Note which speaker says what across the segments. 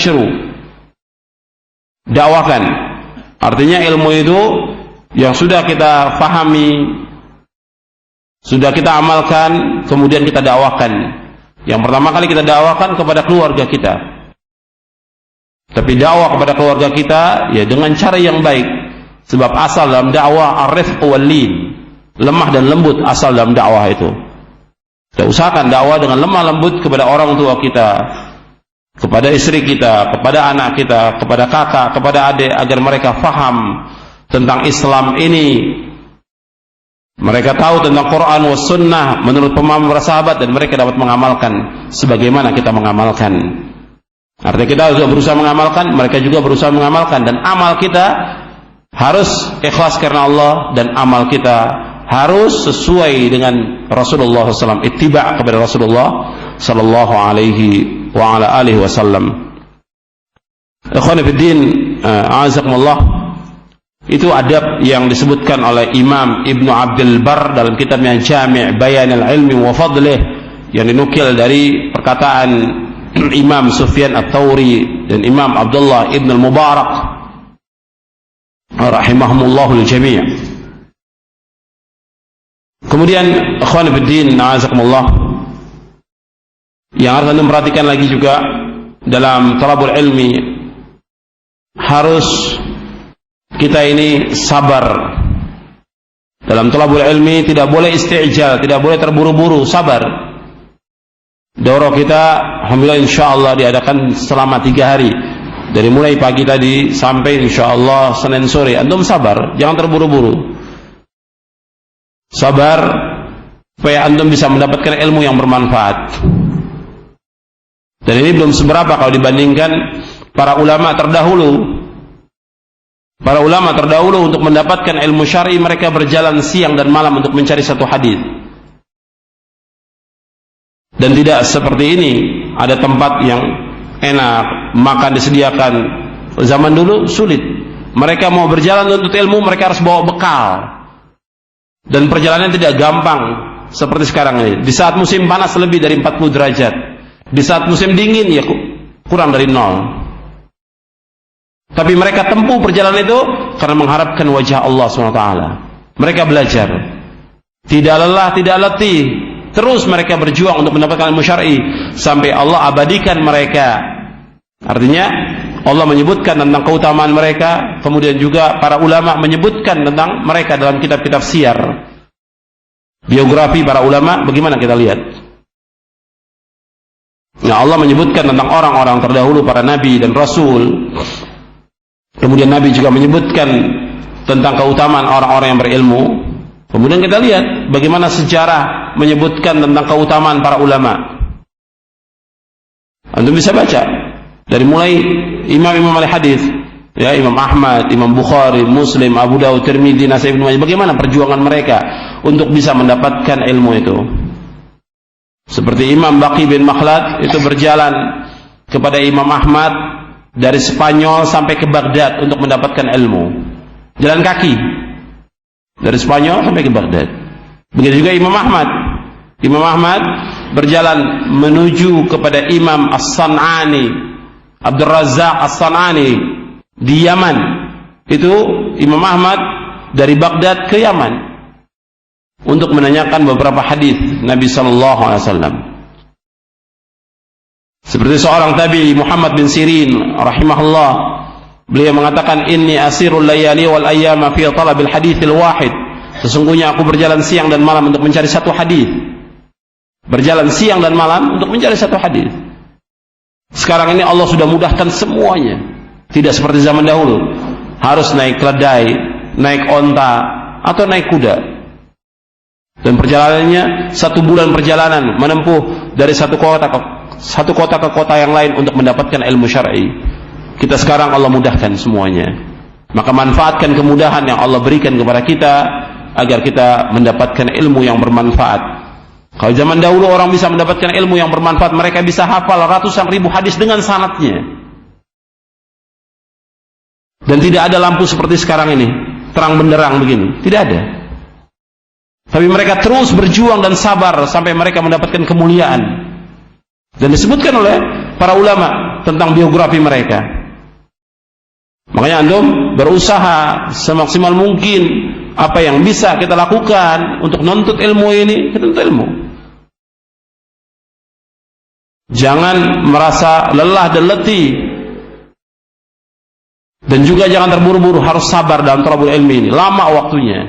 Speaker 1: nashru, dakwakan. Artinya ilmu itu yang sudah kita fahami, sudah kita amalkan, kemudian kita dakwakan. Yang pertama kali kita dakwakan kepada keluarga kita. Tapi dakwah kepada keluarga kita ya dengan cara yang baik. Sebab asal dalam dakwah ar-rifq wal lin, lemah dan lembut asal dalam dakwah itu. Kita usahakan dakwah dengan lemah lembut kepada orang tua kita, kepada istri kita, kepada anak kita, kepada kakak, kepada adik, agar mereka faham tentang Islam ini. Mereka tahu tentang Quran was sunnah menurut pemahaman para sahabat, dan mereka dapat mengamalkan sebagaimana kita mengamalkan. Artinya kita juga berusaha mengamalkan, mereka juga berusaha mengamalkan, dan amal kita harus ikhlas karena Allah, dan amal kita harus sesuai dengan Rasulullah SAW, ittiba' kepada Rasulullah sallallahu alaihi wa ala alihi wasallam. Ikhwan fillah, a'azakumullah, itu adab yang disebutkan oleh Imam Ibnu Abdul Barr dalam kitabnya Jami' Bayan al-Ilmi wa Fadlih, yang dinukil dari perkataan Imam Sufyan Ats-Tsauri dan Imam Abdullah Ibn al-Mubarak rahimahumullahu jami'. Kemudian ikhwan fillah, a'azakumullah, yang harus Anda perhatikan lagi juga dalam talabul ilmi, harus kita ini sabar. Dalam talabul ilmi tidak boleh isti'jal, tidak boleh terburu-buru, sabar. Daurah kita alhamdulillah insyaallah diadakan selama 3 hari. Dari mulai pagi tadi sampai insyaallah Senin sore. Antum sabar, jangan terburu-buru. Sabar supaya antum bisa mendapatkan ilmu yang bermanfaat. Dan ini belum seberapa kalau dibandingkan para ulama terdahulu. Para ulama terdahulu untuk mendapatkan ilmu syar'i mereka berjalan siang dan malam untuk mencari satu hadis. Dan tidak seperti ini, ada tempat yang enak, makan disediakan. Zaman dulu sulit. Mereka mau berjalan untuk ilmu, mereka harus bawa bekal. Dan perjalanan tidak gampang seperti sekarang ini. Di saat musim panas lebih dari 40 derajat. Di saat musim dingin ya kurang dari 0. Tapi mereka tempuh perjalanan itu karena mengharapkan wajah Allah SWT. Mereka belajar, tidak lelah, tidak letih. Terus mereka berjuang untuk mendapatkan ilmu syar'i sampai Allah abadikan mereka. Artinya Allah menyebutkan tentang keutamaan mereka, kemudian juga para ulama menyebutkan tentang mereka dalam kitab-kitab siyar. Biografi para ulama bagaimana kita lihat? Nah, Allah menyebutkan tentang orang-orang terdahulu, para nabi dan rasul. Kemudian Nabi juga menyebutkan tentang keutamaan orang-orang yang berilmu. Kemudian kita lihat bagaimana sejarah menyebutkan tentang keutamaan para ulama. Anda bisa baca dari mulai imam-imam al-hadis, ya, Imam Ahmad, Imam Bukhari, Muslim, Abu Dawud, Tirmidzi, Nasai, Ibnu Majah, bagaimana perjuangan mereka untuk bisa mendapatkan ilmu itu. Seperti Imam Baqi bin Makhlad itu berjalan kepada Imam Ahmad dari Spanyol sampai ke Baghdad untuk mendapatkan ilmu. Jalan kaki dari Spanyol sampai ke Baghdad. Begitu juga Imam Ahmad. Imam Ahmad berjalan menuju kepada Imam As-San'ani, Abdul Razzaq As-San'ani di Yaman. Itu Imam Ahmad dari Baghdad ke Yaman untuk menanyakan beberapa hadis Nabi sallallahu alaihi wasallam. Seperti seorang tabi'i Muhammad bin Sirin rahimahullah, beliau mengatakan, inni asirul layali wal ayyama fi talabil haditsil wahid. Sesungguhnya aku berjalan siang dan malam untuk mencari satu hadis. Berjalan siang dan malam untuk mencari satu hadis. Sekarang ini Allah sudah mudahkan semuanya. Tidak seperti zaman dahulu, harus naik keledai, naik onta, atau naik kuda. Dan perjalanannya 1 bulan perjalanan menempuh dari satu kota ke kota yang lain untuk mendapatkan ilmu syar'i. Kita sekarang Allah mudahkan semuanya. Maka manfaatkan kemudahan yang Allah berikan kepada kita agar kita mendapatkan ilmu yang bermanfaat. Kalau zaman dahulu orang bisa mendapatkan ilmu yang bermanfaat, mereka bisa hafal ratusan ribu hadis dengan sanadnya. Dan tidak ada lampu seperti sekarang ini, terang benderang begini, tidak ada. Tapi mereka terus berjuang dan sabar sampai mereka mendapatkan kemuliaan. Dan disebutkan oleh para ulama, tentang biografi mereka. Makanya antum berusaha semaksimal mungkin apa yang bisa kita lakukan untuk menuntut ilmu ini, kita menuntut ilmu. Jangan merasa lelah dan letih, dan juga jangan terburu-buru, harus sabar dalam thalabul ilmi ini, lama waktunya.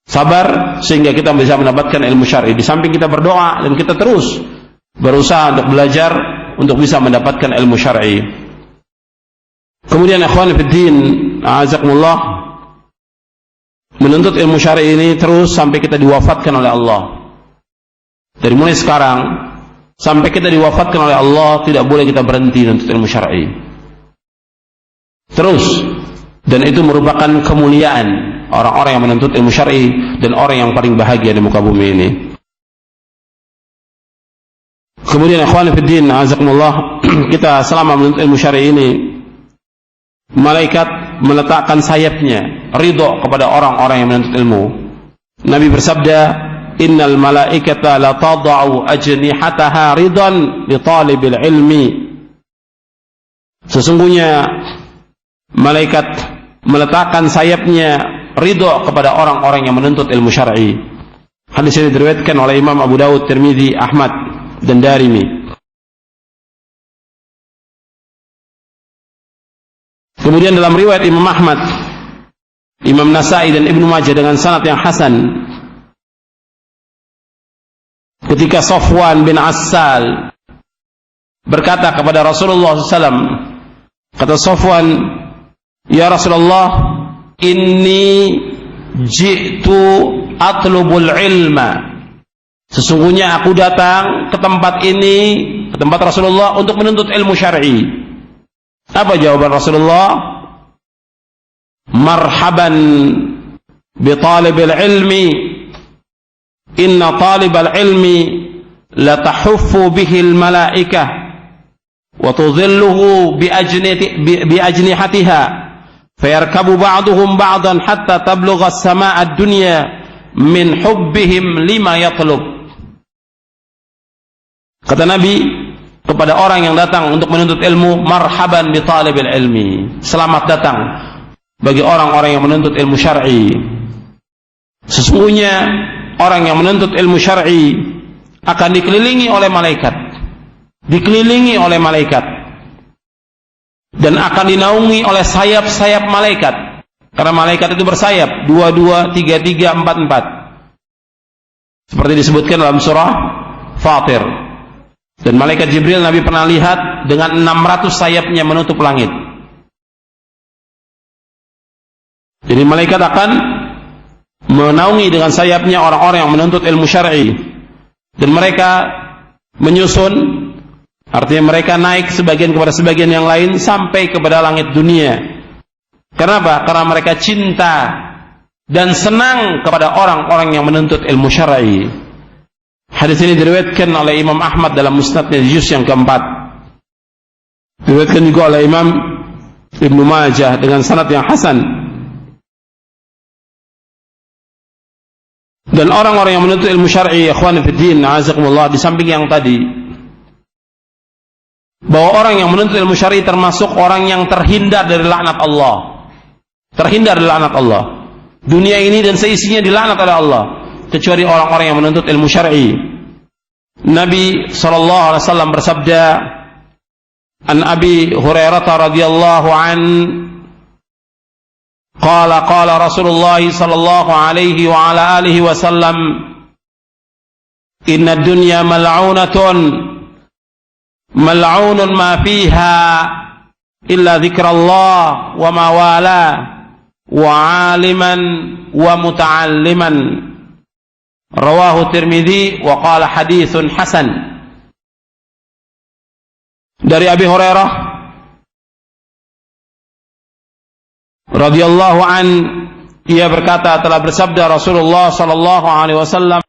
Speaker 1: Sabar sehingga kita bisa mendapatkan ilmu syar'i. Di samping kita berdoa dan kita terus berusaha untuk belajar untuk bisa mendapatkan ilmu syar'i. Kemudian ikhwan fiddin, a'azakumullah, menuntut ilmu syar'i ini terus sampai kita diwafatkan oleh Allah. Dari mulai sekarang sampai kita diwafatkan oleh Allah, tidak boleh kita berhenti menuntut ilmu syar'i. Terus, dan itu merupakan kemuliaan orang-orang yang menuntut ilmu syar'i dan orang yang paling bahagia di muka bumi ini. Kemudian ikhwan fiddin, azakumullah, kita selama menuntut ilmu syar'i ini, malaikat meletakkan sayapnya ridho kepada orang-orang yang menuntut ilmu. Nabi bersabda, innal malaikata la tada'u ajnihataha ridan li talibil ilmi. Sesungguhnya malaikat meletakkan sayapnya ridho kepada orang-orang yang menuntut ilmu syar'i. Hadis ini diriwayatkan oleh Imam Abu Dawud, Tirmidzi, Ahmad dan Darimi. Kemudian dalam riwayat Imam Ahmad, Imam Nasa'i dan Ibnu Majah dengan sanad yang hasan, ketika Safwan bin Assal berkata kepada Rasulullah SAW, kata Safwan, ya Rasulullah, inni ji'tu atlubul ilma. Sesungguhnya aku datang ke tempat ini, ke tempat Rasulullah untuk menuntut ilmu syar'i. Apa jawaban Rasulullah? Marhaban bi talibil ilmi, inna talibal ilmi la tahuffu bihi al malaikah wa tudhilluhu bi ajnihatiha fayarkabu ba'duhum ba'dan hatta tablugha as-samaa'a ad-dunya min hubbihim lima yatlub. Kata Nabi kepada orang yang datang untuk menuntut ilmu, marhaban bi talibil ilmi, selamat datang bagi orang-orang yang menuntut ilmu syar'i. Sesungguhnya orang yang menuntut ilmu syar'i akan dikelilingi oleh malaikat, dikelilingi oleh malaikat, dan akan dinaungi oleh sayap-sayap malaikat. Karena malaikat itu bersayap, 22, 33, 44. Seperti disebutkan dalam surah Fatir. Dan malaikat Jibril Nabi pernah lihat dengan 600 sayapnya menutup langit. Jadi malaikat akan menaungi dengan sayapnya orang-orang yang menuntut ilmu syar'i. Dan mereka menyusun, artinya mereka naik sebagian kepada sebagian yang lain sampai kepada langit dunia. Kenapa? Karena mereka cinta dan senang kepada orang-orang yang menuntut ilmu syar'i. Hadis ini diriwayatkan oleh Imam Ahmad dalam musnadnya di juz yang keempat. Diriwayatkan juga oleh Imam Ibnu Majah dengan sanad yang hasan. Dan orang-orang yang menuntut ilmu syar'i, ikhwan fiddin, azakumullah, di samping yang tadi, bahwa orang yang menuntut ilmu syar'i termasuk orang yang terhindar dari laknat Allah. Terhindar dari laknat Allah. Dunia ini dan seisinya dilaknat oleh Allah, kecuali orang-orang yang menuntut ilmu syar'i. Nabi SAW bersabda, an Abi Hurairah radhiyallahu an, qala Rasulullah sallallahu alaihi wa ala alihi wasallam, inna dunya mal'unatun mal'unun ma fiha illa dzikrullah wa ma wala wa 'aliman wa muta'alliman. Rawahu Tirmidzi wa qala haditsun hasan. Dari Abi Hurairah radhiyallahu an, ia berkata, telah bersabda Rasulullah sallallahu alaihi wasallam,